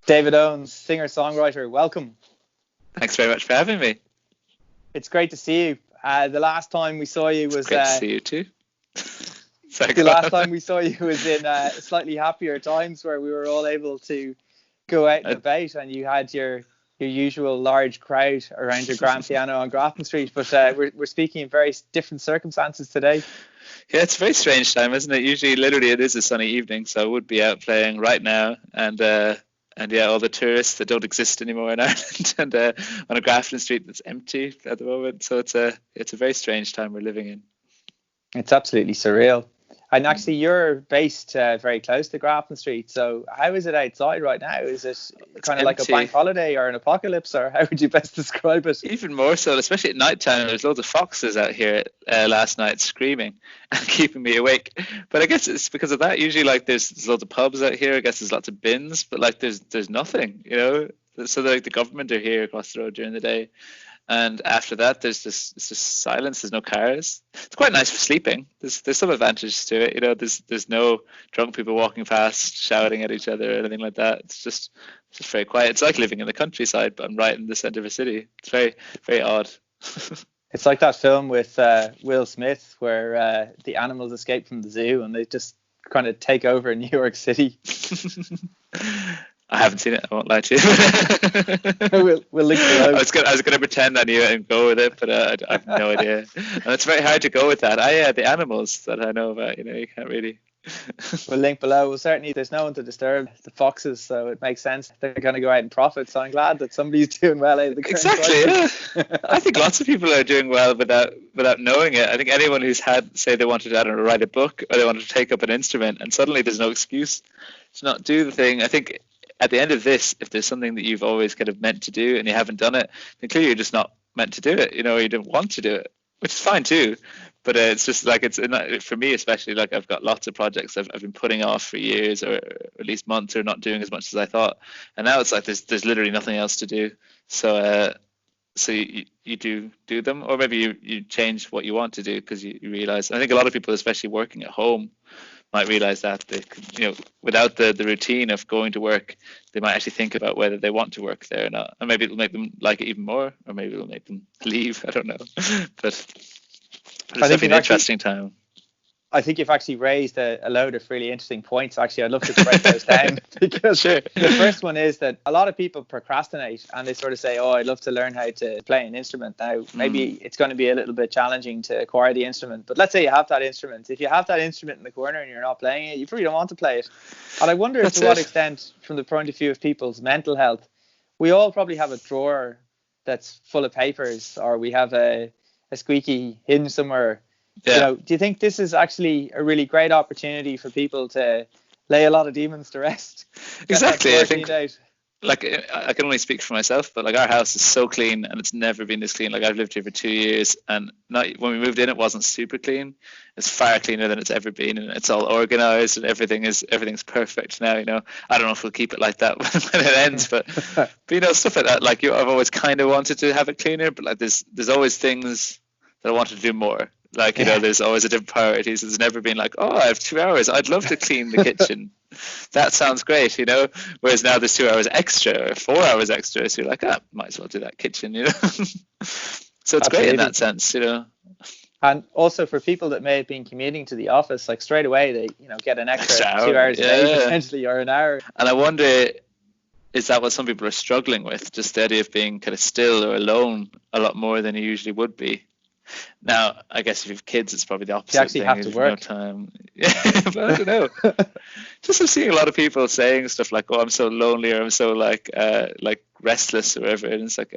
David Owens, singer-songwriter, welcome. Thanks very much for having me. It's great to see you. The last time we saw you was... Great to see you too. The last time we saw you was in slightly happier times where we were all able to go out and about, and you had your usual large crowd around your grand piano on Grafton Street. But we're speaking in very different circumstances today. Yeah, it's a very strange time, isn't it? Usually, literally, it is a sunny evening, so I would be out playing right now, and yeah, all the tourists that don't exist anymore in Ireland, and on a Grafton Street that's empty at the moment. So it's a very strange time we're living in. It's absolutely surreal. And actually, you're based very close to Grafton Street. So how is it outside right now? Is it kind of like a bank holiday or an apocalypse, or how would you best describe it? Even more so, especially at night time. There's loads of foxes out here last night screaming and keeping me awake. But I guess it's because of that. Usually, like there's loads of pubs out here. I guess there's lots of bins, but like there's nothing, you know. So like the government are here across the road during the day. And after that, it's just silence. There's no cars. It's quite nice for sleeping. There's some advantages to it. You know, there's no drunk people walking past, shouting at each other or anything like that. It's just very quiet. It's like living in the countryside, but I'm right in the centre of a city. It's very, very odd. It's like that film with Will Smith where the animals escape from the zoo and they just kind of take over New York City. I haven't seen it. I won't lie to you. we'll link below. I was going to pretend I knew it and go with it, but I have no idea. And it's very hard to go with that. The animals that I know about, you know, you can't really. We'll link below. Well, certainly there's no one to disturb the foxes, so it makes sense. They're going to go out and profit. So I'm glad that somebody's doing well out of the current crisis. Yeah. I think lots of people are doing well without knowing it. I think anyone who's say they wanted to, write a book or they wanted to take up an instrument, and suddenly there's no excuse to not do the thing. I think at the end of this, if there's something that you've always kind of meant to do and you haven't done it, then clearly you're just not meant to do it, you know, you don't want to do it, which is fine too. But it's just like, it's for me especially, like I've got lots of projects I've been putting off for years or at least months, or not doing as much as I thought. And now it's like there's literally nothing else to do. So you do them, or maybe you change what you want to do because you realize. I think a lot of people, especially working at home, might realize that they could, you know, without the routine of going to work, they might actually think about whether they want to work there or not, and maybe it'll make them like it even more, or maybe it'll make them leave. I don't know, but it's definitely an interesting time. I think you've actually raised a load of really interesting points. Actually, I'd love to break those down because sure. The first one is that a lot of people procrastinate and they sort of say, oh, I'd love to learn how to play an instrument. Now, maybe it's going to be a little bit challenging to acquire the instrument, but let's say you have that instrument. If you have that instrument in the corner and you're not playing it, you probably don't want to play it. And I wonder to what extent, from the point of view of people's mental health, we all probably have a drawer that's full of papers, or we have a squeaky hinge somewhere. Yeah. You know, do you think this is actually a really great opportunity for people to lay a lot of demons to rest? Exactly. I think, like, I can only speak for myself, but like our house is so clean and it's never been this clean. Like I've lived here for 2 years, and when we moved in, it wasn't super clean. It's far cleaner than it's ever been, and it's all organized and everything's perfect now. You know, I don't know if we'll keep it like that when it ends, but you know, stuff like that. Like I've always kind of wanted to have it cleaner, but like there's always things that I wanted to do more. Like, you know, there's always a different priorities. It's never been like, oh, I have 2 hours. I'd love to clean the kitchen. That sounds great, you know. Whereas now there's 2 hours extra or 4 hours extra. So you're like, might as well do that kitchen, you know. So it's great in that sense, you know. And also for people that may have been commuting to the office, like straight away they, you know, get an extra hour, 2 hours a day potentially, or an hour. And I wonder, is that what some people are struggling with? Just the idea of being kind of still or alone a lot more than you usually would be. Now, I guess if you have kids, it's probably the opposite. You actually have to work. No time. Yeah, but I don't know. Just I'm seeing a lot of people saying stuff like, "Oh, I'm so lonely," or "I'm so like restless," or whatever. And it's like,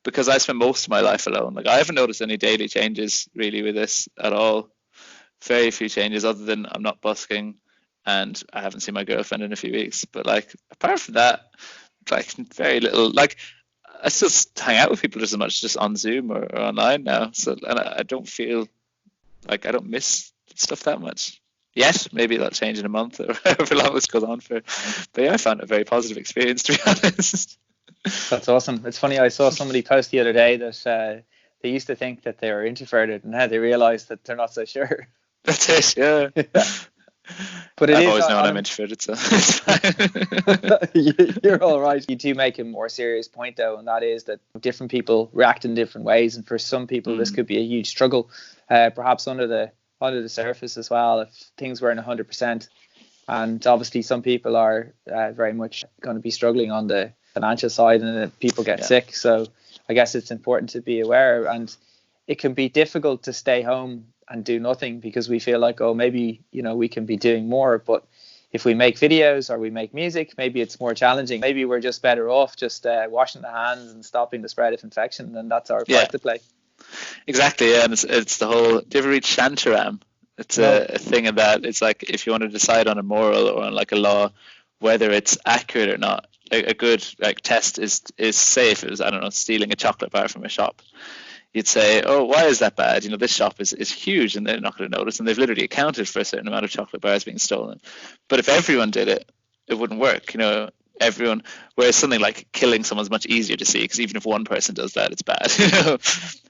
because I spend most of my life alone. Like I haven't noticed any daily changes really with this at all. Very few changes, other than I'm not busking, and I haven't seen my girlfriend in a few weeks. But like apart from that, like very little. Like I still hang out with people just as much, just on Zoom or online now. So, and I don't feel like I don't miss stuff that much yet. Maybe that'll change in a month or however long this goes on for. But yeah, I found it a very positive experience, to be honest. That's awesome. It's funny, I saw somebody post the other day that they used to think that they were introverted, and now they realize that they're not so sure. That's it, yeah. But it I've is always known on I'm introverted, so it's fine. you're all right. You do make a more serious point though, and that is that different people react in different ways, and for some people this could be a huge struggle, perhaps under the surface as well, if things weren't 100%. And obviously some people are very much going to be struggling on the financial side, and people get sick. So I guess it's important to be aware, and it can be difficult to stay home and do nothing because we feel like, oh, maybe, we can be doing more. But if we make videos or we make music, maybe it's more challenging. Maybe we're just better off just washing the hands and stopping the spread of infection, and that's our part to play. Exactly, yeah. And it's the whole, do you ever read Shantaram? It's a thing in that it's like if you want to decide on a moral or on like a law, whether it's accurate or not, a good like test is say if it was, I don't know, stealing a chocolate bar from a shop. You'd say, oh, why is that bad? This shop is huge and they're not going to notice, and they've literally accounted for a certain amount of chocolate bars being stolen. But if everyone did it, it wouldn't work. Everyone, whereas something like killing someone's much easier to see, because even if one person does that, it's bad.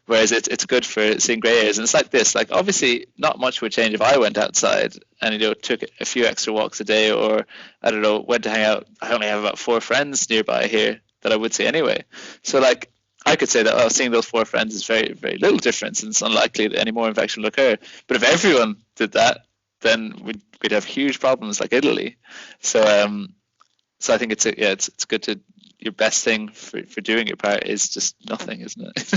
Whereas it's good for seeing grey areas. And it's like this, like obviously not much would change if I went outside and took a few extra walks a day, or I don't know, went to hang out. I only have about 4 friends nearby here that I would see anyway. So like I could say that seeing those 4 friends is very, very little difference, and it's unlikely that any more infection will occur. But if everyone did that, then we'd have huge problems like Italy. So I think it's good to, your best thing for doing your part is just nothing, isn't it?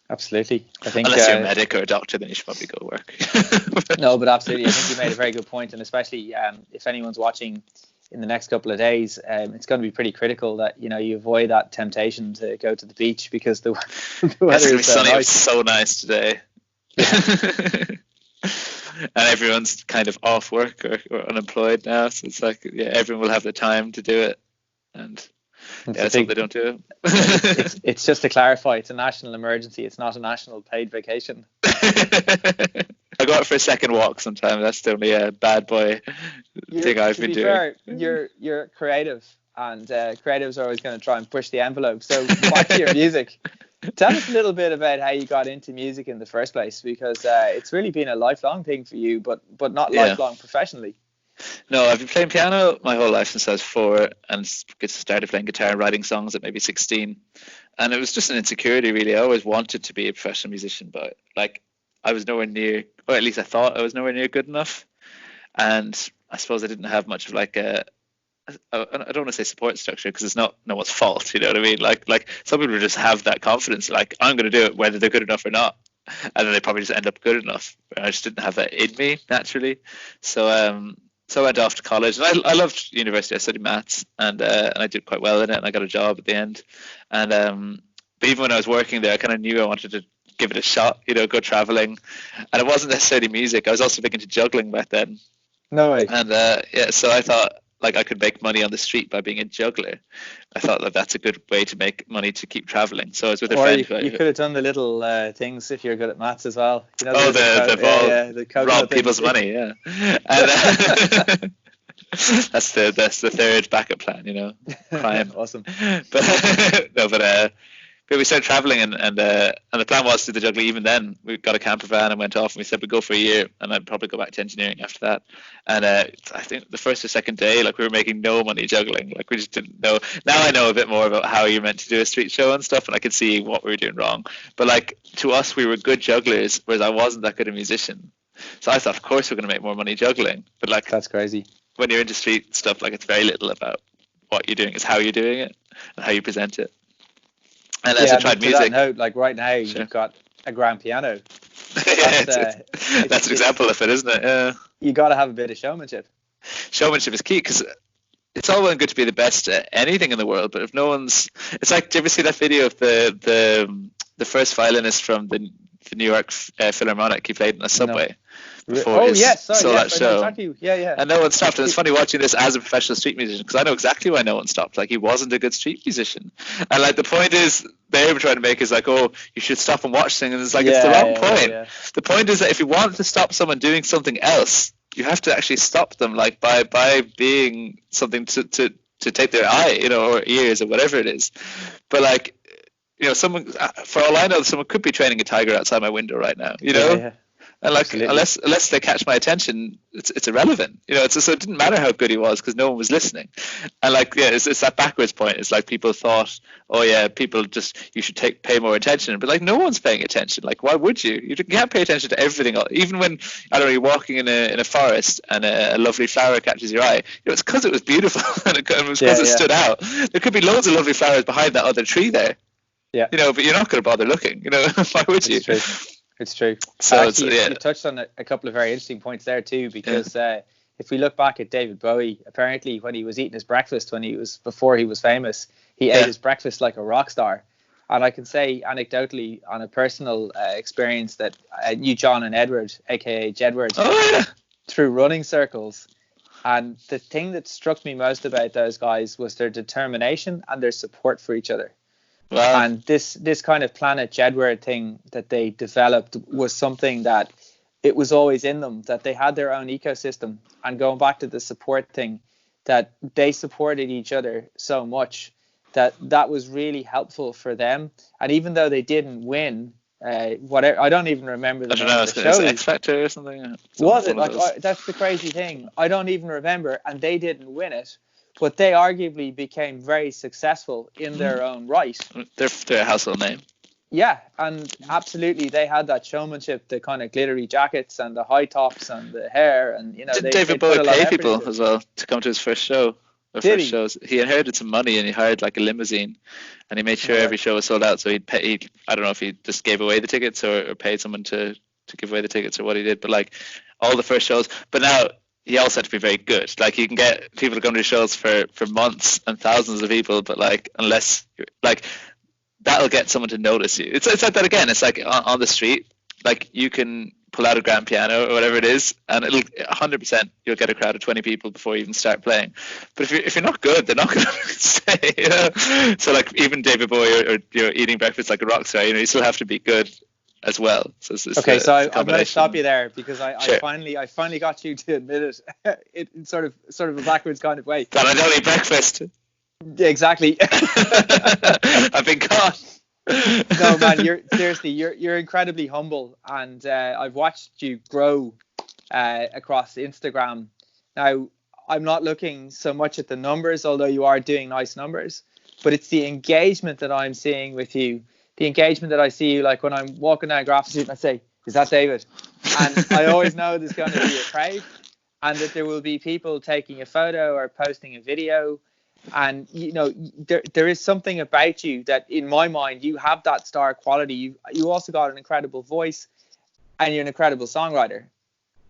Absolutely. I think unless you're a medic or a doctor, then you should probably go work. No, but absolutely. I think you made a very good point, and especially if anyone's watching in the next couple of days, it's going to be pretty critical that you avoid that temptation to go to the beach, because the weather is sunny. Nice. It was so nice today. Yeah. And everyone's kind of off work or unemployed now, so it's like everyone will have the time to do it, and let's hope they don't do it. It's just to clarify, it's a national emergency. It's not a national paid vacation. I go out for a second walk sometime. That's the only bad boy thing I've been doing. Fair, you're creative, and creatives are always going to try and push the envelope. So back to your music. Tell us a little bit about how you got into music in the first place, because it's really been a lifelong thing for you, but not lifelong professionally. No, I've been playing piano my whole life since I was 4, and started playing guitar and writing songs at maybe 16. And it was just an insecurity, really. I always wanted to be a professional musician, but like I was nowhere near, or at least I thought I was nowhere near good enough. And I suppose I didn't have much of like I don't want to say support structure, because it's not no one's fault, you know what I mean? Like some people just have that confidence, like I'm going to do it whether they're good enough or not, and then they probably just end up good enough. I just didn't have that in me naturally. So I went off to college, and I loved university. I studied maths, and I did quite well in it, and I got a job at the end. And but even when I was working there, I kind of knew I wanted to give it a shot, go traveling. And it wasn't necessarily music. I was also big into juggling back then. No way. And so I thought, like, I could make money on the street by being a juggler. I thought that that's a good way to make money to keep traveling. So I was with a friend. You could have done the little things if you're good at maths as well. The rob people's money, yeah. And, that's the third backup plan, crime. Awesome. But we started traveling, and the plan was to do the juggling. Even then, we got a camper van and went off, and we said we'd go for a year, and I'd probably go back to engineering after that. And I think the first or second day, like, we were making no money juggling. Like, we just didn't know. Now I know a bit more about how you're meant to do a street show and stuff, and I could see what we were doing wrong. But like, to us, we were good jugglers, whereas I wasn't that good a musician. So I thought, of course, we're going to make more money juggling. But like, that's crazy. When you're into street stuff, like, it's very little about what you're doing; it's how you're doing it and how you present it. And as I tried music, that note, like right now, you've got a grand piano. That's an example of it, isn't it? Yeah. You got to have a bit of showmanship. Showmanship is key, because it's all well and good to be the best at anything in the world, but if no one's, it's like, do you ever see that video of the first violinist from the New York Philharmonic? He played in a subway. Before that show. Exactly. Yeah. And no one stopped. And it's funny watching this as a professional street musician, because I know exactly why no one stopped. Like, he wasn't a good street musician. And like, the point is, they were trying to make is like, oh, you should stop and watch things. And it's like, it's the wrong point. Yeah. The point is that if you want to stop someone doing something else, you have to actually stop them, like by being something to take their eye, or ears or whatever it is. But like, someone, for all I know, someone could be training a tiger outside my window right now, Yeah. And like, Absolutely. unless they catch my attention, it's irrelevant. So it didn't matter how good he was because no one was listening. And like, yeah, it's that backwards point. It's like people thought, oh yeah, people you should pay more attention. But like, no one's paying attention. Like, why would you? You can't pay attention to everything. Even when, I don't know, you're walking in a forest and a lovely flower catches your eye. It's because it was beautiful and it was because it stood out. There could be loads of lovely flowers behind that other tree there. Yeah. But you're not going to bother looking. Why would you? It's true. So actually, you touched on a couple of very interesting points there too, because if we look back at David Bowie, apparently when he was eating his breakfast, before he was famous, he ate his breakfast like a rock star. And I can say anecdotally on a personal experience that I knew John and Edward, aka Jedward, through running circles. And the thing that struck me most about those guys was their determination and their support for each other. Wow. And this kind of Planet Jedward thing that they developed was something that it was always in them, that they had their own ecosystem. And going back to the support thing, that they supported each other so much that was really helpful for them. And even though they didn't win, whatever, I don't even remember the name of the show. X Factor or something. Was it? Like, that's the crazy thing. I don't even remember, and they didn't win it. But they arguably became very successful in their own right. They're a household name. Yeah, and absolutely, they had that showmanship, the kind of glittery jackets and the high tops and the hair, and Did David Bowie pay people as well to come to his first show? Shows. He inherited some money and he hired like a limousine, and he made sure every show was sold out. So he'd pay. I don't know if he just gave away the tickets or paid someone to give away the tickets or what he did, but like all the first shows. But now, he also had to be very good. Like, you can get people to come to shows for months and thousands of people, but like, unless like, that'll get someone to notice you. It's like that again. It's like on the street, like you can pull out a grand piano or whatever it is, and it'll 100% you'll get a crowd of 20 people before you even start playing. But if you're not good, they're not going to stay. So like, even David Bowie or eating breakfast like a rock star, you still have to be good as well. So I'm going to stop you there because I finally got you to admit it in sort of a backwards kind of way. That I don't eat breakfast. Exactly. I've been caught. No, man, you're incredibly humble, and I've watched you grow across Instagram. Now, I'm not looking so much at the numbers, although you are doing nice numbers, but it's the engagement that I'm seeing with you. The engagement that I see you, like when I'm walking down Grafton Street and I say, is that David? And I always know there's going to be a crowd and that there will be people taking a photo or posting a video. And, there is something about you that in my mind, you have that star quality. You also got an incredible voice and you're an incredible songwriter.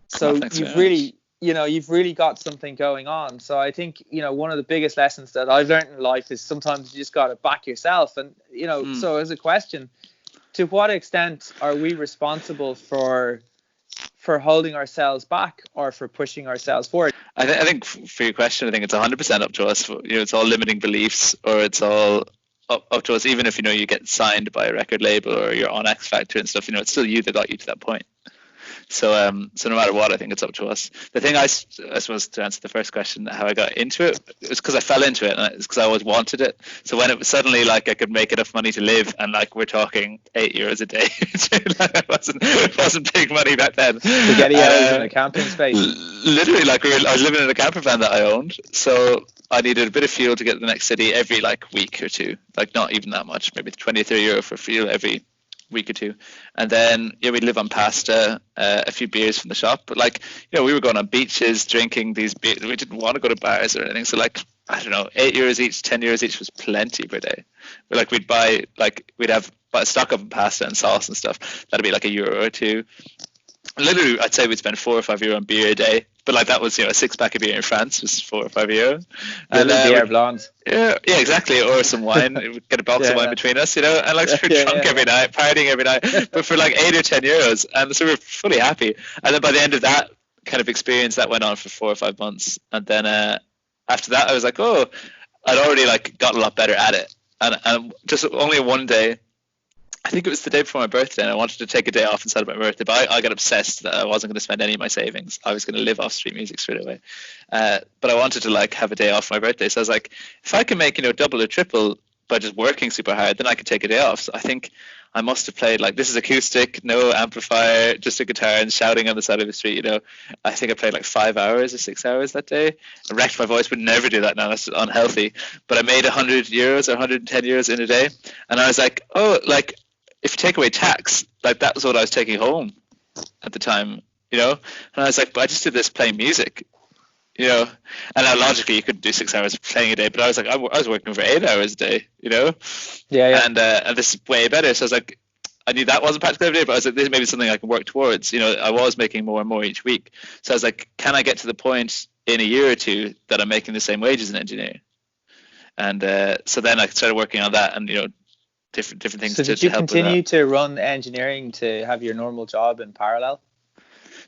So you've really got something going on. So I think, one of the biggest lessons that I've learned in life is sometimes you just got to back yourself. And, so as a question, to what extent are we responsible for holding ourselves back or for pushing ourselves forward? I think for your question, I think it's 100% up to us. It's all limiting beliefs, or it's all up to us. Even if, you get signed by a record label or you're on X Factor and stuff, it's still you that got you to that point. So no matter what, I think it's up to us. The thing I suppose, to answer the first question, how I got into it, was because I fell into it, and it's because I always wanted it. So when it was suddenly like I could make enough money to live, and like we're talking €8 a day, it wasn't big money back then. To get in a camping space. Literally, like I was living in a camper van that I owned, so I needed a bit of fuel to get to the next city every like week or two, like not even that much, maybe 20 or 30 euro for fuel every week or two. And then we'd live on pasta, a few beers from the shop, but like we were going on beaches drinking these beers. We didn't want to go to bars or anything, so like I don't know, €8 each, €10 each was plenty per day. But like we'd have a stock of pasta and sauce and stuff. That'd be like €1 or €2. Literally, I'd say we'd spend €4 or €5 on beer a day. But like that was, a 6-pack of beer in France was €4 or €5. And beer blonde. Yeah, exactly. Or some wine. We'd get a box of wine between us, and like we're drunk every night, partying every night, but for like €8 or €10. And so we were fully happy. And then by the end of that kind of experience, that went on for 4 or 5 months. And then after that, I was like, oh, I'd already like got a lot better at it. And just only one day, I think it was the day before my birthday, and I wanted to take a day off and celebrate my birthday, but I got obsessed that I wasn't going to spend any of my savings. I was going to live off street music straight away. But I wanted to like have a day off for my birthday. So I was like, if I can make, double or triple by just working super hard, then I could take a day off. So I think I must have played, like, this is acoustic, no amplifier, just a guitar and shouting on the side of the street, you know. I think I played like 5 hours or 6 hours that day. I wrecked my voice, would never do that now, that's unhealthy. But I made €100 or €110 in a day. And I was like, oh, like, if you take away tax, like, that was what I was taking home at the time, you know. And I was like, but I just did this playing music, you know. And now logically you couldn't do 6 hours playing a day, but I was like, I was working for 8 hours a day, you know. Yeah. And this is way better. So I was like, I knew that wasn't practical every day, but I was like, this may be something I can work towards. You know, I was making more and more each week. So I was like, can I get to the point in a year or two that I'm making the same wage as an engineer? And so then I started working on that, and, you know, different things. So did you continue to run engineering to have your normal job in parallel?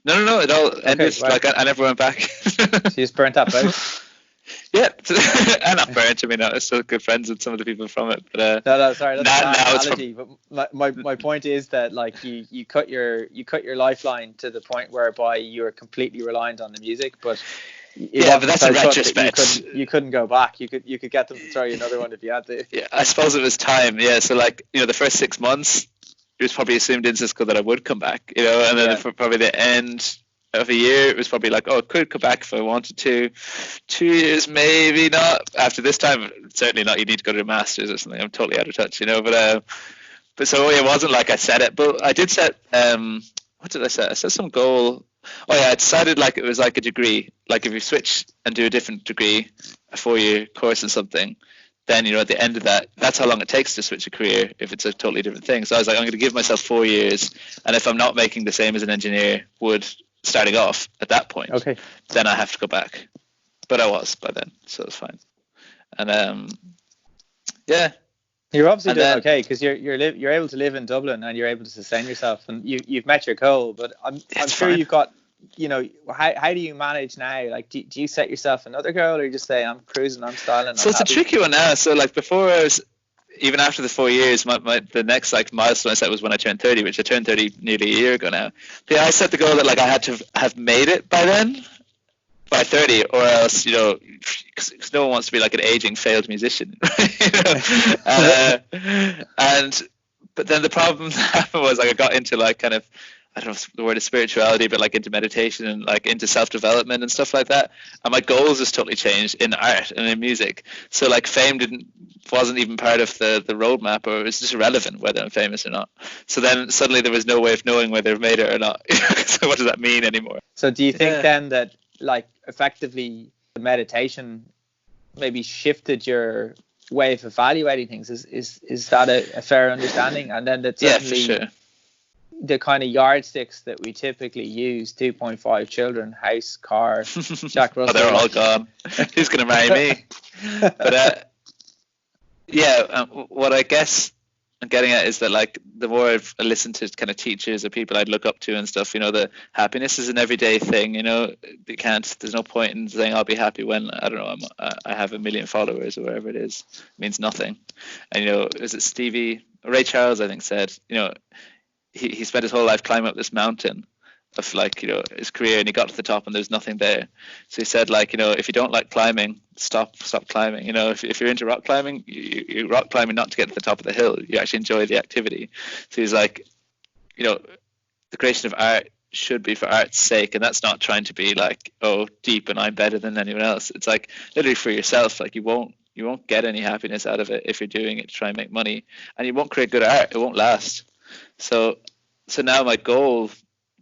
No, it all ended. Right. Like, I never went back. So you just burnt that out? Yeah, and I'm burnt. I mean, I'm still good friends with some of the people from it. But no, sorry, that's now a bad analogy. But my point is that, like, you cut your lifeline to the point whereby you are completely reliant on the music, but but that's a retrospect. That you couldn't go back. You could get them to throw you another one if you had to. Yeah, I suppose it was time. Yeah, so, like, you know, the first 6 months, it was probably assumed in Cisco that I would come back, you know, and then for probably the end of a year, it was probably like, oh, I could come back if I wanted to. 2 years, maybe not. After this time, certainly not. You need to go to a master's or something. I'm totally out of touch, you know. But so it wasn't like I set it. But I did set. What did I set? I set some goal. Oh yeah, I decided, like, it was like a degree. Like, if you switch and do a different degree, a 4-year course in something, then, you know, at the end of that, that's how long it takes to switch a career if it's a totally different thing. So I was like, I'm going to give myself 4 years, and if I'm not making the same as an engineer would starting off at that point, then I have to go back. But I was by then, so it's fine. And yeah, you're obviously doing okay, because you're able to live in Dublin and you're able to sustain yourself, and you've met your goal. But I'm sure you've got, you know, how do you manage now? Like, do you set yourself another goal, or you just say, I'm cruising, I'm styling? So it's a tricky one now. So, like, before I was, even after the 4 years, the next, like, milestone I set was when I turned 30, which I turned 30 nearly a year ago now. But yeah, I set the goal that, like, I had to have made it by then, by 30, or else, you know, because no one wants to be like an aging failed musician, you know? But then the problem that happened was, like, I got into, like, kind of, I don't know if the word is spirituality, but, like, into meditation and, like, into self-development and stuff like that. And my goals just totally changed in art and in music. So, like, fame wasn't even part of the roadmap, or it was just irrelevant whether I'm famous or not. So then suddenly there was no way of knowing whether I've made it or not. So what does that mean anymore? So do you think then that, like, effectively the meditation maybe shifted your way of evaluating things? Is that a fair understanding? And then that certainly, yeah, for sure, the kind of yardsticks that we typically use, 2.5 children, house, car, Jack Russell. They're all gone. Who's going to marry me? But what I guess I'm getting at is that, like, the more I've listened to kind of teachers or people I'd look up to and stuff, you know, the happiness is an everyday thing, you know. There's no point in saying I'll be happy when, I don't know, I have 1 million followers or whatever it is. It means nothing. And, you know, is it Ray Charles, I think, said, you know, he spent his whole life climbing up this mountain of, like, you know, his career, and he got to the top and there's nothing there. So he said, like, you know, if you don't like climbing, stop climbing. You know, if you're into rock climbing, you rock climbing not to get to the top of the hill. You actually enjoy the activity. So he's like, you know, the creation of art should be for art's sake, and that's not trying to be like, oh, deep and I'm better than anyone else. It's like literally for yourself. Like, you won't get any happiness out of it if you're doing it to try and make money, and you won't create good art. It won't last. So now my goal,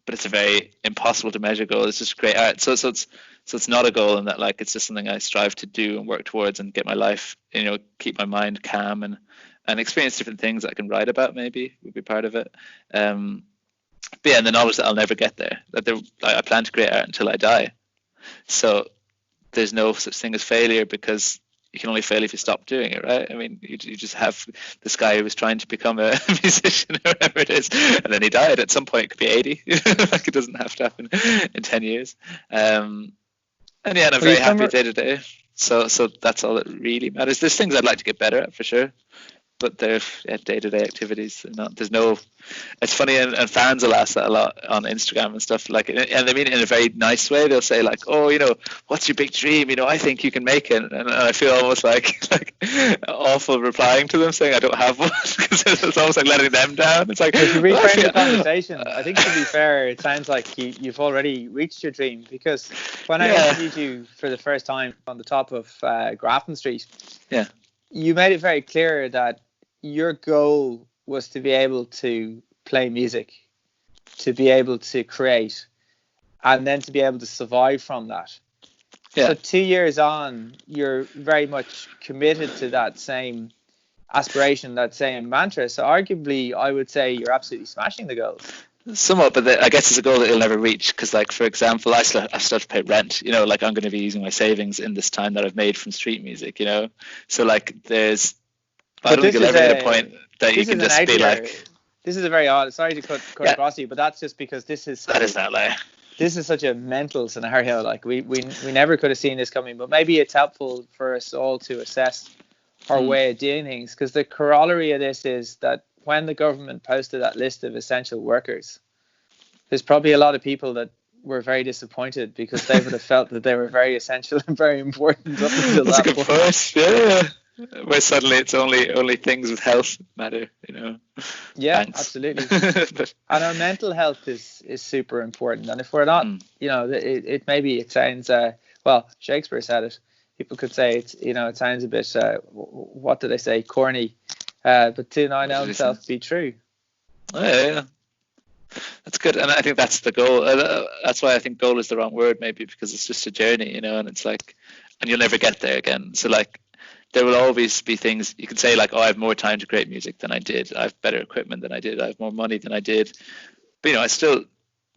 but it's a very impossible to measure goal, is just create art. So it's not a goal in that, like, it's just something I strive to do and work towards and get my life, you know, keep my mind calm and experience different things that I can write about, maybe would be part of it. But yeah, and the knowledge that I'll never get there. I plan to create art until I die. So there's no such thing as failure, because you can only fail if you stop doing it, right? I mean, you just have this guy who was trying to become a musician or whatever it is, and then he died. At some point, it could be 80. Like, it doesn't have to happen in 10 years. And yeah, and I'm very happy day to day. So that's all that really matters. There's things I'd like to get better at, for sure. but they're day-to-day activities. There's no. It's funny, and fans will ask that a lot on Instagram and stuff. Like, and they mean it in a very nice way. They'll say like, "Oh, what's your big dream? I think you can make it." And I feel almost like awful replying to them, saying I don't have one, because it's almost like letting them down. It's like, if you reframe the conversation, I think, to be fair, it sounds like you've already reached your dream, because when I interviewed you for the first time on the top of Grafton Street, you made it very clear that your goal was to be able to play music, to be able to create, and then to be able to survive from that. Yeah. So 2 years on, you're very much committed to that same aspiration, that same mantra. So arguably, I would say you're absolutely smashing the goals. Somewhat, but I guess it's a goal that you'll never reach, because, like, for example, I still have to pay rent. Like, I'm going to be using my savings in this time that I've made from street music. So like I don't think you'll ever hit a point that you can just be like. This is a very odd. Sorry to cut across you, but that's just because this is such a mental scenario. Like, we never could have seen this coming, but maybe it's helpful for us all to assess our way of doing things, because the corollary of this is that when the government posted that list of essential workers, there's probably a lot of people that were very disappointed, because they would have felt that they were very essential and very important up until That's that a good point. Yeah. Where suddenly it's only things with health matter, Yeah, Thanks. Absolutely. And our mental health is super important. And if we're not, it sounds, well, Shakespeare said it. People could say it sounds a bit, what did they say, corny. But to know himself be true. Oh, yeah. That's good, and I think that's the goal. That's why I think goal is the wrong word, maybe, because it's just a journey, and it's like, and you'll never get there again. So like, there will always be things you can say like, oh, I have more time to create music than I did. I have better equipment than I did. I have more money than I did. But I still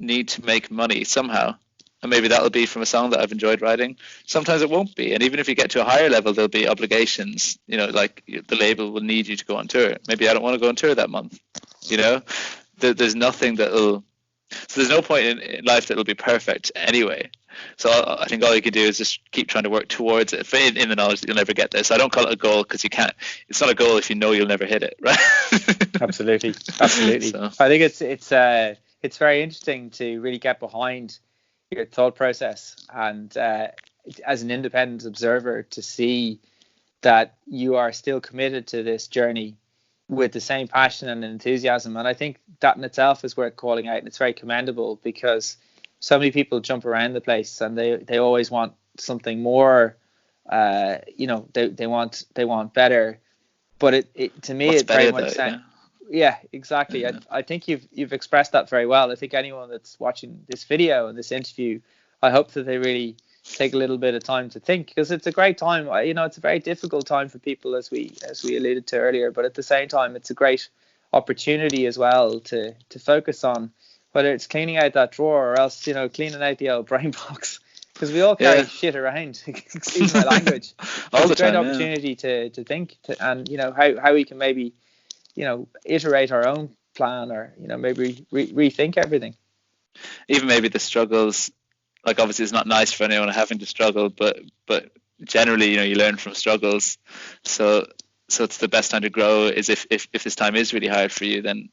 need to make money somehow. And maybe that'll be from a song that I've enjoyed writing. Sometimes it won't be. And even if you get to a higher level, there'll be obligations. Like the label will need you to go on tour. Maybe I don't want to go on tour that month. There's nothing that'll. So there's no point in life that'll be perfect anyway. So I think all you can do is just keep trying to work towards it, in the knowledge that you'll never get there. So I don't call it a goal, because you can't. It's not a goal if you'll never hit it, right? Absolutely. So. I think it's very interesting to really get behind your thought process, and as an independent observer, to see that you are still committed to this journey with the same passion and enthusiasm. And I think that in itself is worth calling out, and it's very commendable, because so many people jump around the place and they always want something more. They want better, but it to me, What's it very much though, sounds. Yeah, exactly. Yeah. I think you've expressed that very well. I think anyone that's watching this video and this interview, I hope that they really take a little bit of time to think, because it's a great time. It's a very difficult time for people, as we alluded to earlier, but at the same time, it's a great opportunity as well to focus on whether it's cleaning out that drawer, or else cleaning out the old brain box, because we all carry shit around. Excuse my language. It's a great opportunity to think and how we can maybe iterate our own plan, or maybe rethink everything. Even maybe the struggles, like, obviously it's not nice for anyone having to struggle, but generally you learn from struggles. So it's the best time to grow is if this time is really hard for you, then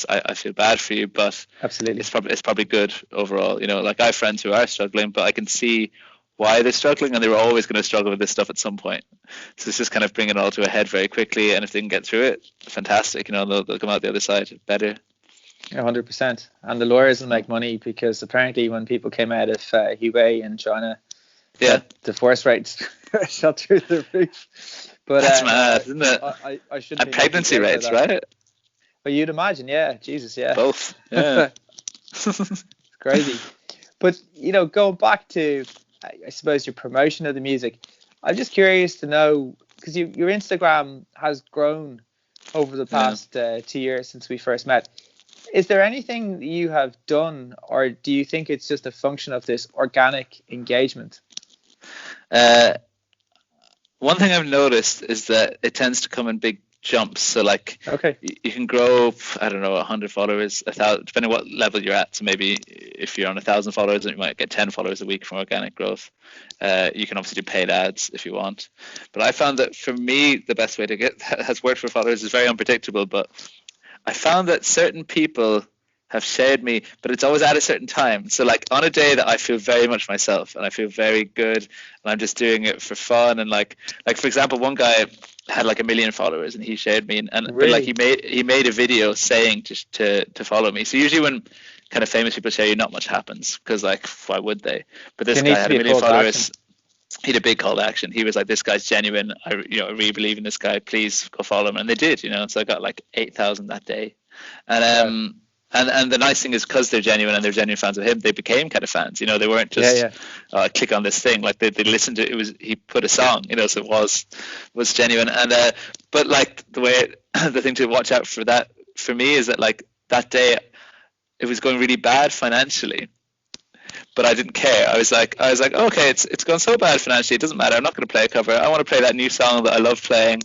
I feel bad for you, but absolutely it's probably good overall. Like, I have friends who are struggling, but I can see why they're struggling, and they were always going to struggle with this stuff at some point. So it's just kind of bring it all to a head very quickly, and if they can get through it, fantastic. They'll come out the other side better. 100%. And the lawyers will make money, because apparently when people came out of Hubei in China, divorce rates shot through the roof. But that's mad, isn't it? I shouldn't. And pregnancy rates, right? Well, you'd imagine, yeah. Jesus, yeah. Both. Yeah. It's crazy. But going back to, I suppose, your promotion of the music, I'm just curious to know, because your Instagram has grown over the past 2 years since we first met. Is there anything that you have done, or do you think it's just a function of this organic engagement? One thing I've noticed is that it tends to come in big jumps. So like, Okay. you can grow, I don't know, 100 followers, 1,000, depending on what level you're at. So maybe if you're on 1,000 followers, you might get 10 followers a week from organic growth. You can obviously do paid ads if you want. But I found that for me, the best way to get has worked for followers is very unpredictable. But I found that certain people have shared me, but it's always at a certain time. So like on a day that I feel very much myself and I feel very good and I'm just doing it for fun, and like for example, one guy had like 1 million followers and he shared me, and Really? but like he made a video saying to follow me. So usually when kind of famous people share you, not much happens, because like, why would they? But this guy had 1 million followers. He had a big call to action. He was like, this guy's genuine. I really believe in this guy. Please go follow him. And they did, So I got like 8,000 that day. And and the nice thing is, because they're genuine and they're genuine fans of him, they became kind of fans. They weren't just click on this thing. Like they listened to it. He put a song. So it was genuine. And but like the thing to watch out for that for me is that like that day it was going really bad financially. But I didn't care. I was like, okay, it's gone so bad financially. It doesn't matter. I'm not going to play a cover. I want to play that new song that I love playing.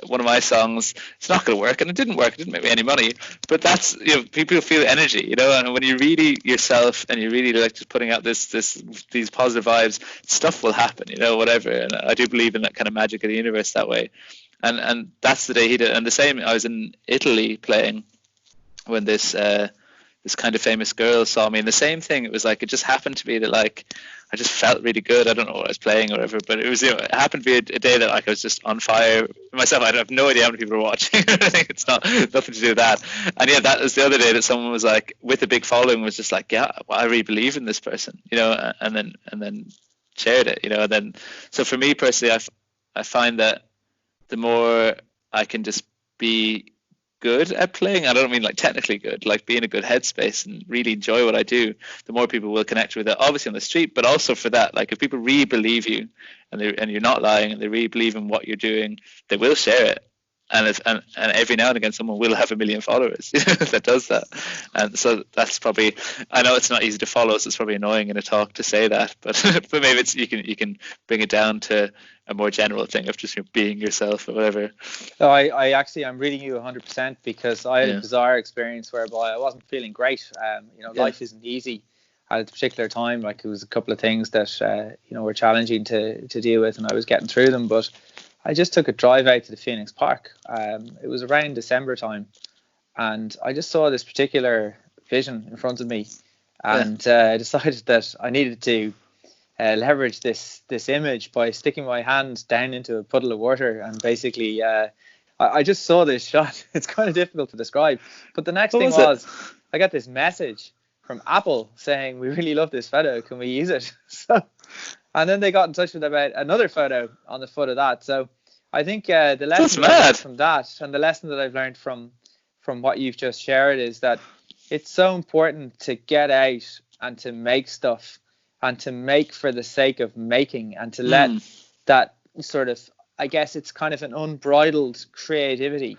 One of my songs. It's not going to work, and it didn't work. It didn't make me any money. But that's people feel energy, and when you're really yourself and you're really like just putting out these positive vibes, stuff will happen, whatever. And I do believe in that kind of magic of the universe that way. And that's the day he did. And the same. I was in Italy playing when this kind of famous girl saw me, and the same thing. It was like, it just happened to be that like I just felt really good. I don't know what I was playing or whatever, but it was it happened to be a day that like I was just on fire myself. I have no idea how many people were watching. I think it's nothing to do with that. And that was the other day that someone was like, with a big following, was just like, yeah, well, I really believe in this person, and then shared it, and then so for me personally, I find that the more I can just be good at playing, I don't mean like technically good, like be in a good headspace and really enjoy what I do, the more people will connect with it, obviously on the street, but also for that, like if people really believe you and you're not lying and they really believe in what you're doing, they will share it. And every now and again someone will have 1 million followers that does that. And so that's probably, I know it's not easy to follow, so it's probably annoying in a talk to say that, but maybe it's you can bring it down to a more general thing of just being yourself or whatever. No, I'm reading you 100%, because I had a bizarre experience whereby I wasn't feeling great. Life isn't easy at a particular time. Like, it was a couple of things that were challenging to deal with, and I was getting through them, but I just took a drive out to the Phoenix Park. It was around December time, and I just saw this particular vision in front of me, and I decided that I needed to leverage this image by sticking my hand down into a puddle of water, and basically I just saw this shot. It's kind of difficult to describe, but the next thing was I got this message from Apple saying, we really love this photo, can we use it? So, and then they got in touch with about another photo on the foot of that. So I think the lesson I learned from that, and the lesson that I've learned from what you've just shared, is that it's so important to get out and to make stuff, and to make for the sake of making, and to let that sort of, I guess it's kind of an unbridled creativity.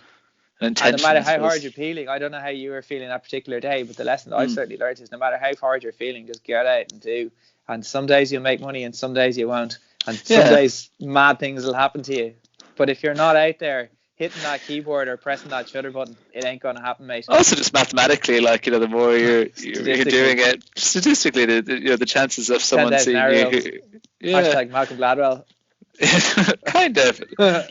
And no matter how hard you're feeling, I don't know how you were feeling that particular day, but the lesson that I've certainly learned is, no matter how hard you're feeling, just get out and do. And some days you'll make money and some days you won't. And some days mad things will happen to you. But if you're not out there hitting that keyboard or pressing that shutter button, it ain't going to happen, mate. Also, just mathematically, like, the more you're doing it, statistically, the chances of someone seeing you. Hashtag Malcolm Gladwell. Kind of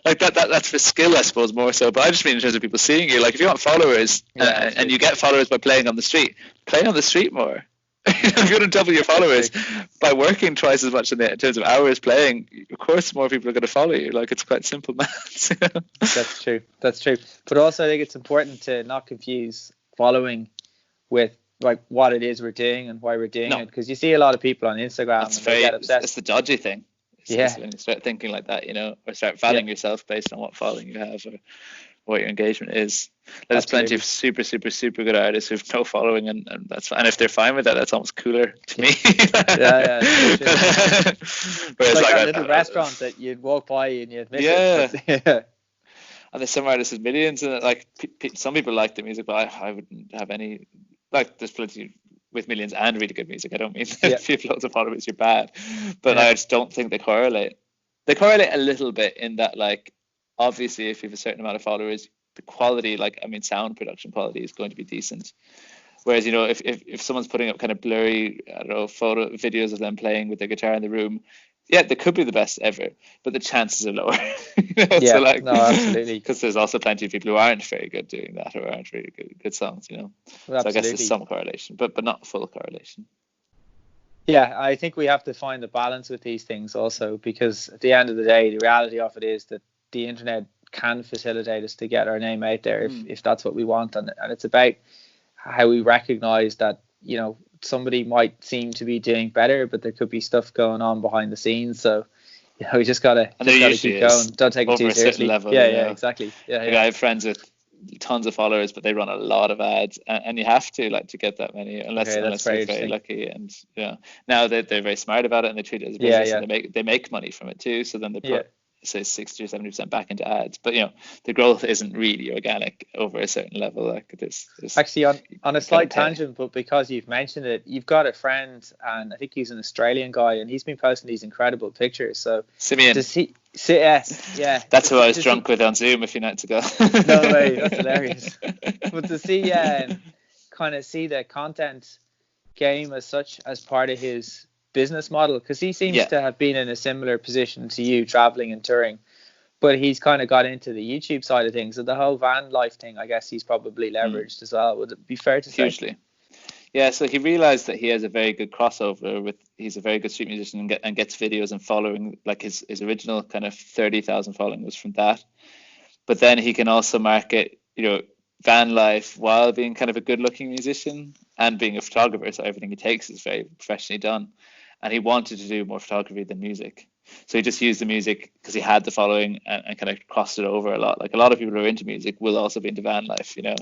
like that's for skill, I suppose, more so, but I just mean in terms of people seeing you. Like, if you want followers and you get followers by playing on the street, play on the street more. If you want to double your followers by working twice as much in terms of hours playing, of course more people are going to follow you. Like, it's quite simple maths. That's true. But also I think it's important to not confuse following with like what it is we're doing and why we're doing it, because you see a lot of people on Instagram they get obsessed. It's the dodgy thing. When you start thinking like that, or start valuing yourself based on what following you have or what your engagement is. There's plenty of super, super, super good artists who've no following, and that's fine. And if they're fine with that, that's almost cooler to me. Whereas like that little restaurant that you'd walk by and you'd miss it. And there's some artists with millions, and like some people like the music, but I wouldn't have any. Like, there's plenty with millions and really good music. I don't mean that if you have loads of followers, you're bad. But I just don't think they correlate. They correlate a little bit in that, like, obviously if you have a certain amount of followers, the quality, like, I mean, sound production quality is going to be decent. Whereas, you know, if someone's putting up kind of blurry, I don't know, photo videos of them playing with their guitar in the room, yeah, they could be the best ever, but the chances are lower. Yeah, so like, no, absolutely. Because there's also plenty of people who aren't very good doing that, or aren't really good songs, you know. Well, so I guess absolutely. there's some correlation, but not full correlation. Yeah, I think we have to find the balance with these things also, because at the end of the day, the reality of it is that the internet can facilitate us to get our name out there if that's what we want. And it's about how we recognize that, you know, somebody might seem to be doing better, but there could be stuff going on behind the scenes. So, you know, we just gotta keep going. Don't take it too seriously. Level, yeah, exactly. Yeah, like, I have friends with tons of followers, but they run a lot of ads, and you have to, like, to get that many, unless you're very lucky. And now they're very smart about it, and they treat it as a business, and they make money from it too. So then they put say 60 or 70% back into ads, but you know, the growth isn't really organic over a certain level. Like, this actually, on a slight tangent, but because you've mentioned it, you've got a friend, and I think he's an Australian guy, and he's been posting these incredible pictures. So Simeon, yeah, that's who I was drunk with on Zoom a few nights ago. No way, that's hilarious. But to see kind of see the content game as such as part of his business model, because he seems to have been in a similar position to you, traveling and touring, but he's kind of got into the YouTube side of things. So the whole van life thing, I guess he's probably leveraged as well. Would it be fair to say? Hugely. Yeah, so he realized that he has a very good crossover with, he's a very good street musician, and gets videos and following, like his original kind of 30,000 following was from that. But then he can also market, you know, van life while being kind of a good looking musician and being a photographer. So everything he takes is very professionally done. And he wanted to do more photography than music. So he just used the music because he had the following, and kind of crossed it over a lot. Like, a lot of people who are into music will also be into van life, you know,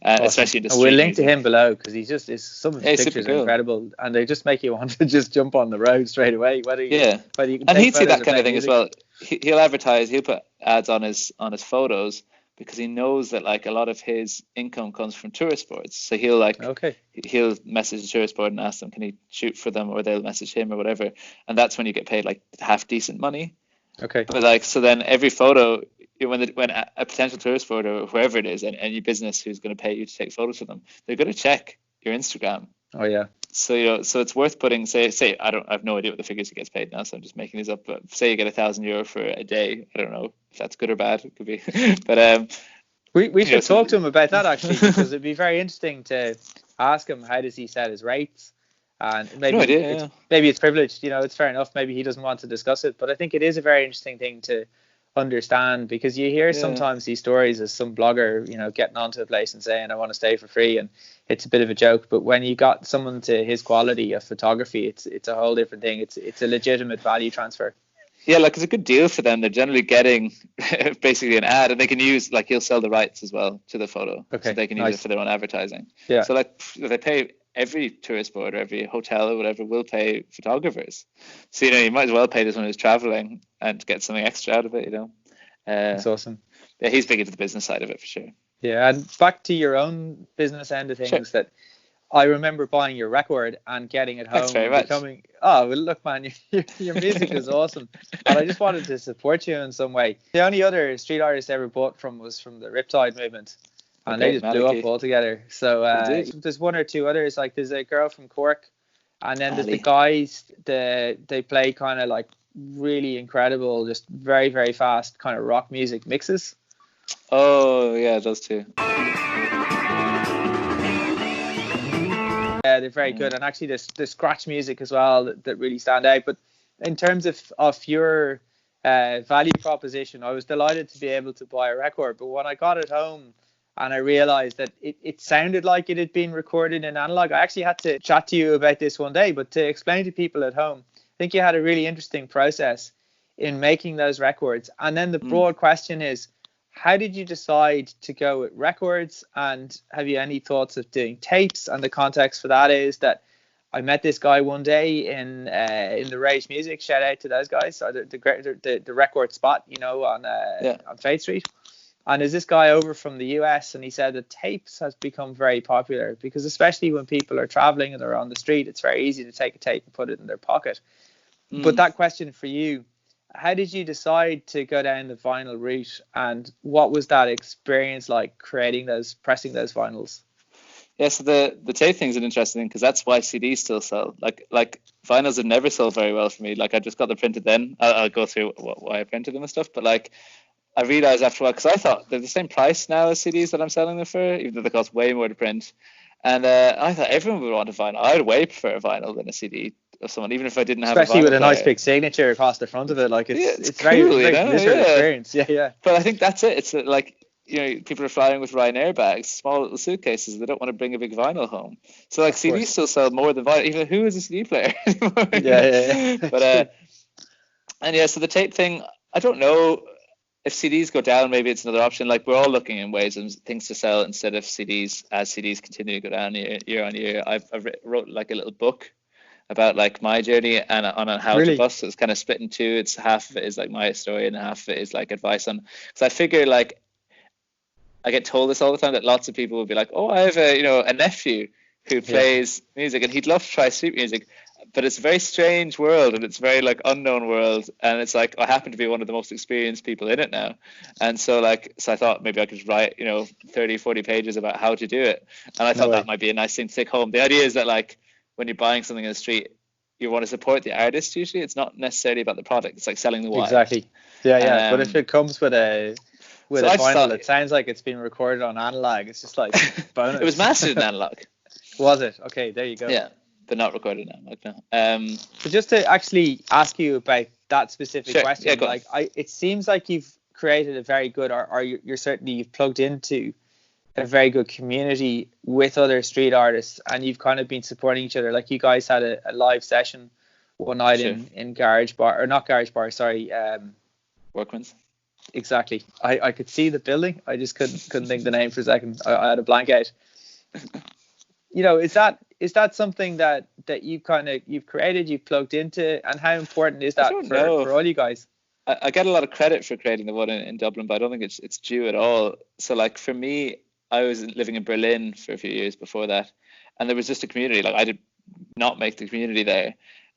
awesome. Especially in the street We'll link music. to him below, because some of his pictures are incredible, and they just make you want to just jump on the road straight away. Whether you and he'd see that kind of thing as well. He'll advertise, he'll put ads on his photos, because he knows that, like, a lot of his income comes from tourist boards. So he'll message the tourist board and ask them, can he shoot for them, or they'll message him or whatever, and that's when you get paid like half decent money. Okay. But like, so then every photo, when a potential tourist board or whoever it is, and any business who's going to pay you to take photos for them, they're going to check your Instagram. Oh yeah. So, you know, so it's worth putting, say I have no idea what the figures he gets paid now, so I'm just making these up, but say you get €1,000 for a day. I don't know if that's good or bad. It could be. But we should talk to him about that, actually, because it'd be very interesting to ask him, how does he set his rates? And maybe maybe it's privileged, you know, it's fair enough. Maybe he doesn't want to discuss it, but I think it is a very interesting thing to understand, because you hear sometimes these stories as some blogger, you know, getting onto a place and saying, I want to stay for free, and it's a bit of a joke. But when you got someone to his quality of photography, it's a whole different thing. It's a legitimate value transfer. Yeah, like, it's a good deal for them. They're generally getting basically an ad, and they can use, like, he'll sell the rights as well to the photo, so they can use it for their own advertising. Yeah. So, like, they pay, every tourist board or every hotel or whatever will pay photographers. So, you know, you might as well pay this one who's traveling and get something extra out of it, you know. That's awesome. Yeah, he's big into the business side of it for sure. Yeah, and back to your own business end of things, that I remember buying your record and getting it home. Thanks very much. Oh, well, look, man, your music is awesome, and I just wanted to support you in some way. The only other street artist I ever bought from was from the Riptide movement, and they just blew up altogether. So there's one or two others, like there's a girl from Cork, and then there's the guys, they play kind of like really incredible, just very, very fast kind of rock music mixes. Oh, yeah, those two. They're very good, and actually there's scratch music as well that really stand out. But in terms of your value proposition, I was delighted to be able to buy a record, but when I got it home and I realized that it sounded like it had been recorded in analog, I actually had to chat to you about this one day. But to explain to people at home, I think you had a really interesting process in making those records. And then the broad question is, how did you decide to go with records, and have you any thoughts of doing tapes? And the context for that is that I met this guy one day in the Rage Music. Shout out to those guys. So the record spot, you know, on Faith Street. And there's this guy over from the US, and he said that tapes has become very popular, because especially when people are traveling and they're on the street, it's very easy to take a tape and put it in their pocket. But that question for you, how did you decide to go down the vinyl route, and what was that experience like pressing those vinyls? Yeah, so the tape thing is an interesting thing because that's why CDs still sell. Like vinyls have never sold very well for me. Like I just got them printed then. I'll go through why I printed them and stuff. But like I realized after a while, because I thought they're the same price now as CDs that I'm selling them for, even though they cost way more to print. And I thought everyone would want a vinyl. I would way prefer a vinyl than a CD of someone, even if I didn't have Especially a vinyl with a player. nice big signature across the front of it. Like it's cool, very you visceral know? experience. Yeah. But I think that's it. It's like, people are flying with Ryanair bags, small little suitcases. They don't want to bring a big vinyl home. So like CDs still sell more than vinyl. Even who is a CD player anymore? Yeah. But so the tape thing, I don't know if CDs go down. Maybe it's another option. Like we're all looking in ways and things to sell instead of CDs as CDs continue to go down year on year. I've wrote like a little book about like my journey and on how to bust. So it's kind of split in two. It's half of it is like my story and half of it is like advice on. Because I figure like I get told this all the time that lots of people will be like, oh, I have a nephew who plays music and he'd love to try street music, but it's a very strange world and it's a very like unknown world, and it's like I happen to be one of the most experienced people in it now, and so I thought maybe I could write 30-40 pages about how to do it, and I thought that might be a nice thing to take home. The idea is that like when you're buying something in the street, you want to support the artist. Usually it's not necessarily about the product, it's like selling the wine. Exactly. But if it comes with a vinyl, it sounds like it's been recorded on analog. It's just like bonus. It was mastered in analog. Was it? Okay, there you go. Yeah, but not recorded in analog now. So just to actually ask you about that specific question, it seems like you've created a very good, or you're certainly you've plugged into a very good community with other street artists, and you've kind of been supporting each other. Like you guys had a live session one night in Garage Bar, or not Garage Bar, sorry, Workman's. Exactly. I could see the building. I just couldn't think the name for a second. I had a blank out. Is that something that you've created, you've plugged into, and how important is that for all you guys? I get a lot of credit for creating the one in Dublin, but I don't think it's due at all. So like for me, I was living in Berlin for a few years before that, and there was just a community. Like I did not make the community there.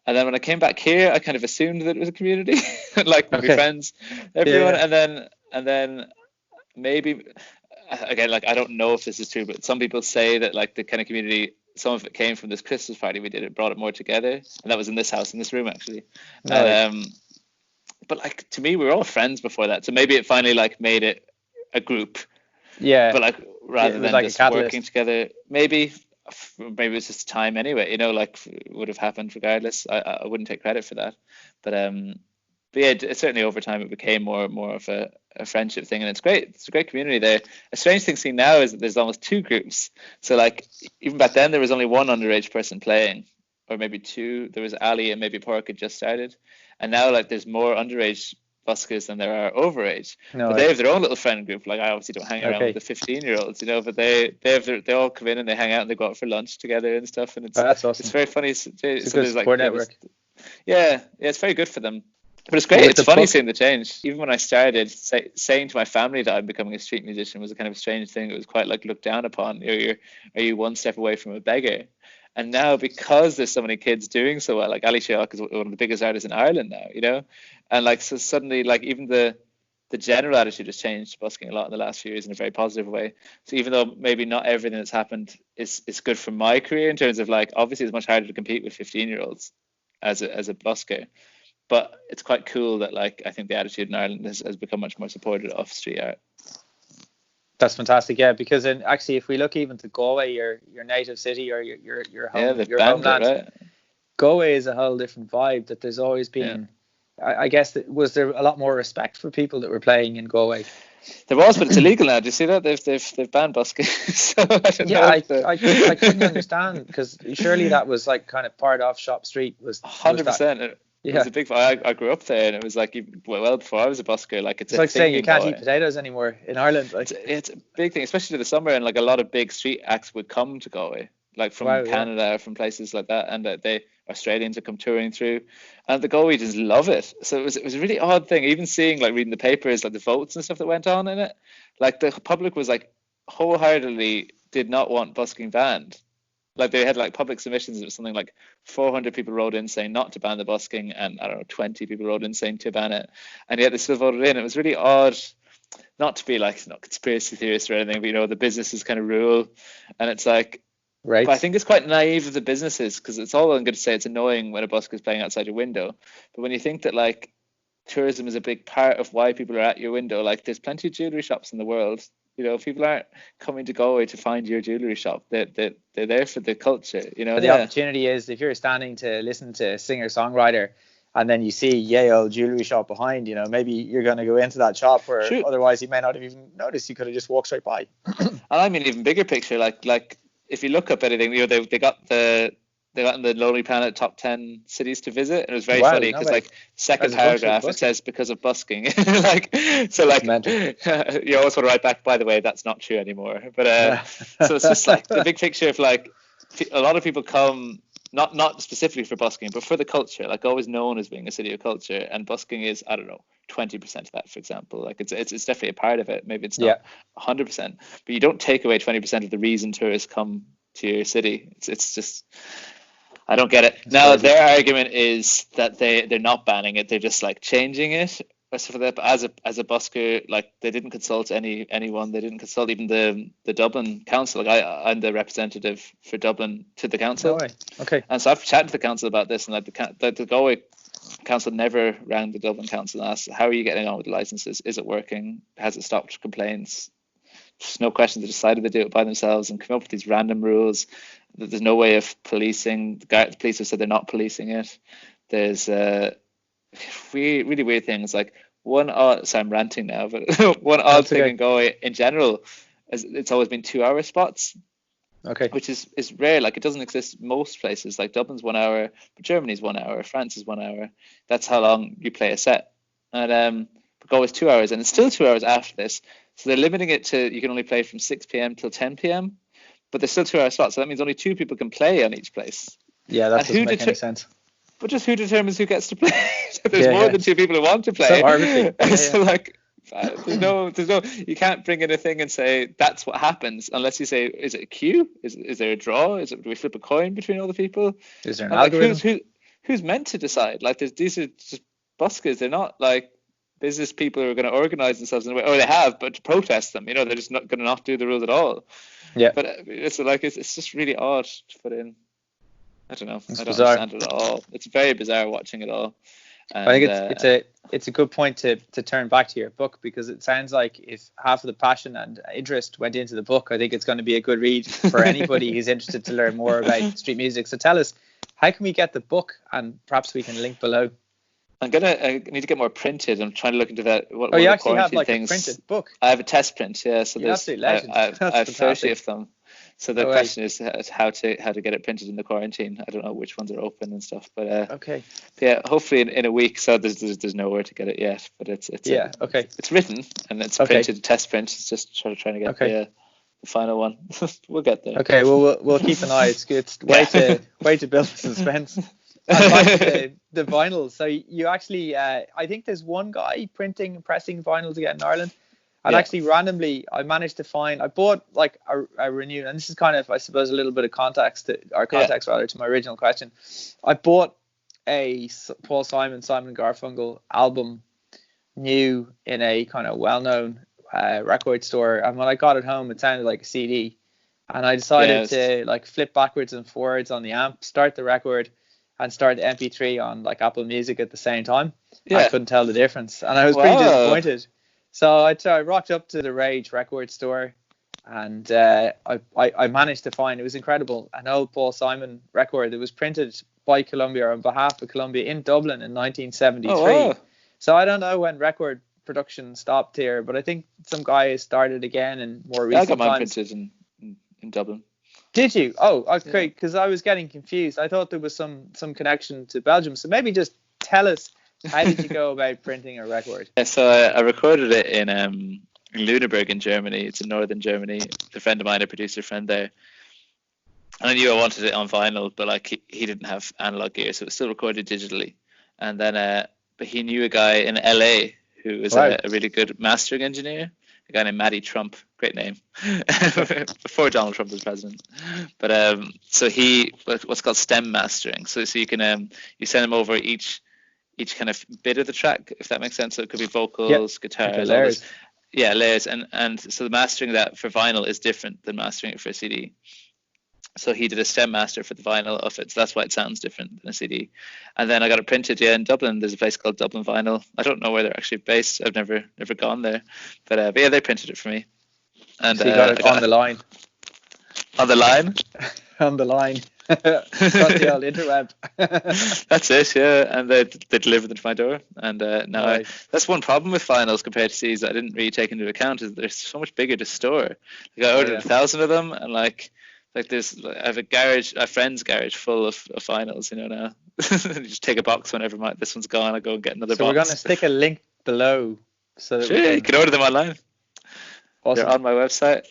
And then when I came back here, I kind of assumed that it was a community, like my friends, everyone. Yeah. And then maybe, again, like I don't know if this is true, but some people say that like the kind of community, some of it came from this Christmas party we did. It brought it more together, and that was in this house, in this room actually. Nice. But like to me, we were all friends before that, so maybe it finally like made it a group. Yeah. But like rather than like just working together, maybe it was just time anyway, like would have happened regardless. I wouldn't take credit for that, but yeah, certainly over time it became more of a friendship thing, and it's great. It's a great community there. A strange thing seen now is that there's almost two groups. So like even back then there was only one underage person playing, or maybe two. There was Ali and maybe Pork had just started, and now like there's more underage buskers than there are overage. But they have their own little friend group. Like I obviously don't hang around with the 15-year-olds, but they all come in and they hang out and they go out for lunch together and stuff, and that's awesome. It's very funny. It's a good support network. Yeah, it's very good for them. But it's great. It's funny seeing the change. Even when I started, saying to my family that I'm becoming a street musician was a kind of a strange thing. It was quite like looked down upon. Are you one step away from a beggar? And now, because there's so many kids doing so well, like Ali Shiok is one of the biggest artists in Ireland now, and like so suddenly, like even the general attitude has changed to busking a lot in the last few years in a very positive way. So even though maybe not everything that's happened is good for my career in terms of like obviously it's much harder to compete with 15-year-olds as a busker, but it's quite cool that like I think the attitude in Ireland has become much more supportive of street art. That's fantastic, yeah. Because actually, if we look even to Galway, your native city or your home, your homeland, right? Galway is a whole different vibe. That there's always been. Yeah. I guess was there a lot more respect for people that were playing in Galway? There was, but it's illegal now. Do you see that they've banned busking? So I couldn't understand, because surely that was like kind of part of Shop Street was 100%. It was a big. I grew up there, and it was like well before I was a busker. Like it's like saying you can't eat potatoes anymore in Ireland. Like it's a big thing, especially in the summer, and like a lot of big street acts would come to Galway, like from Canada, from places like that, and Australians would come touring through, and the Galwegians love it. So it was a really odd thing, even seeing like reading the papers, like the votes and stuff that went on in it. Like the public was like wholeheartedly did not want busking banned. Like they had like public submissions. It was something like 400 people wrote in saying not to ban the busking, and I don't know, 20 people wrote in saying to ban it, and yet they still voted in. It was really odd. Not to be like not conspiracy theorist or anything, but the businesses kind of rule, and it's like. Right. But I think it's quite naive of the businesses, because it's all I'm going to say. It's annoying when a busker is playing outside your window, but when you think that like tourism is a big part of why people are at your window, like there's plenty of jewelry shops in the world. People aren't coming to Galway to find your jewelry shop. They're there for the culture. But the opportunity is, if you're standing to listen to a singer-songwriter, and then you see Yale jewelry shop behind, maybe you're going to go into that shop where otherwise you may not have even noticed. You could have just walked straight by. And I mean, even bigger picture, like if you look up anything, they got in the Lonely Planet top 10 cities to visit, and it was very funny because like second paragraph it says because of busking. You always want to write back, by the way, that's not true anymore. But so it's just like the big picture of like a lot of people come not specifically for busking, but for the culture, like always known as being a city of culture, and busking is, I don't know, 20% of that, for example. Like it's definitely a part of it. Maybe it's not 100%, but you don't take away 20% of the reason tourists come to your city. It's just, I don't get it. Now their argument is that they're not banning it, they're just like changing it. For that, as a busker, like they didn't consult anyone. They didn't consult even the Dublin council. Like I'm the representative for Dublin to the council. No way. Okay. And so I've chatted to the council about this, and like the Galway council never rang the Dublin council and asked, how are you getting on with the licenses? Is it working? Has it stopped complaints? Just no question. They decided to do it by themselves and come up with these random rules. There's no way of policing. The police have said they're not policing it. There's really weird things. Like I'm ranting now, but one odd thing in Galway in general is it's always been 2-hour spots. Okay. Which is rare. Like it doesn't exist most places. Like Dublin's 1 hour, but Germany's 1 hour, France is 1 hour. That's how long you play a set. And but Galway's 2 hours, and it's still 2 hours after this. So they're limiting it to you can only play from 6 p.m. till 10 p.m. But there's still 2-hour slots, so that means only 2 people can play on each place. Yeah, that doesn't make any sense. But just who determines who gets to play? There's more than 2 people who want to play. So arbitrary. So like, there's no, you can't bring in a thing and say that's what happens unless you say, is it a queue? Is there a draw? Do we flip a coin between all the people? Is there an algorithm? Like, who's meant to decide? Like these are just buskers. They're not like business people who are going to organize themselves in a way, or they have, but to protest them. They're just not going to not do the rules at all. Yeah. But it's just really odd to put in. I don't know. I don't bizarre. understand it at all. It's very bizarre watching it all. And, I think it's a good point to turn back to your book, because it sounds like if half of the passion and interest went into the book, I think it's going to be a good read for anybody who's interested to learn more about street music. So tell us, how can we get the book? And perhaps we can link below. I need to get more printed. I'm trying to look into that. You actually have like a printed book? I have a test print, yeah. So you're absolute legend. I have 30 of them. So the question is how to get it printed in the quarantine. I don't know which ones are open and stuff, but okay. Yeah, hopefully in a week. So there's nowhere to get it yet, but it's okay. It's written and it's printed, test print. It's just trying to get the final one. We'll get there. Okay, well we'll keep an eye. It's good. Way to build suspense. And back to the vinyls. So you actually, I think there's one guy pressing vinyls again in Ireland. And actually randomly, I managed to find, I bought like a renewed, and this is kind of, I suppose, a little bit of context rather to my original question. I bought a Paul Simon Garfunkel album new in a kind of well-known record store. And when I got it home, it sounded like a CD. And I decided to like flip backwards and forwards on the amp, start the record, and start the MP3 on like Apple Music at the same time. Yeah. I couldn't tell the difference, and I was pretty disappointed. So I rocked up to the Rage record store, and I managed to find, it was incredible, an old Paul Simon record that was printed by Columbia, or on behalf of Columbia, in Dublin in 1973. Oh, wow. So I don't know when record production stopped here, but I think some guy has started again in more recent times. I got mine printed in Dublin. Did you? Oh, great, because I was getting confused. I thought there was some connection to Belgium. So maybe just tell us, how did you go about printing a record? Yeah, so I recorded it in Lüneburg in Germany. It's in northern Germany. A friend of mine, a producer friend there. And I knew I wanted it on vinyl, but like he didn't have analog gear, so it was still recorded digitally. And then, but he knew a guy in LA who was a really good mastering engineer. a guy named Matty Trump, great name, before Donald Trump was president. But so he what's called stem mastering. So you can you send him over each kind of bit of the track, if that makes sense. So it could be vocals, guitars, layers. Layers, and so the mastering that for vinyl is different than mastering it for a CD. So he did a stem master for the vinyl of it, so that's why it sounds different than a CD. And then I got it printed, in Dublin. There's a place called Dublin Vinyl. I don't know where they're actually based. I've never gone there, but yeah, they printed it for me. And so you got it on the line. On the line. On the line. Got the old interweb. That's it, yeah. And they delivered them to my door. And now Right. that's one problem with vinyls compared to CDs that I didn't really take into account, is they're so much bigger to store. Like I ordered 1,000 of them, and like there's, I have a friend's garage full of vinyls, now. You just take a box whenever this one's gone. I go and get another box. So we're going to stick a link below. So that you can order them online. Awesome. They're on my website.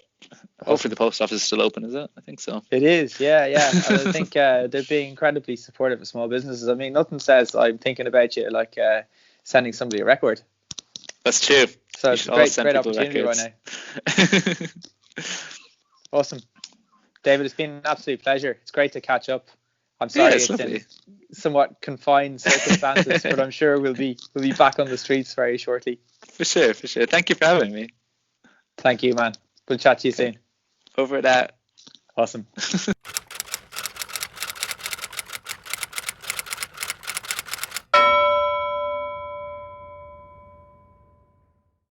Hopefully the post office is still open, is it? I think so. It is, yeah. And I think they're being incredibly supportive of small businesses. I mean, nothing says I'm thinking about you like sending somebody a record. That's true. So it's a great opportunity right now. Awesome. David, it's been an absolute pleasure. It's great to catch up. I'm sorry it's in somewhat confined circumstances, but I'm sure we'll be back on the streets very shortly. For sure. Thank you for having me. Thank you, man. We'll chat to you soon. Over that. Awesome.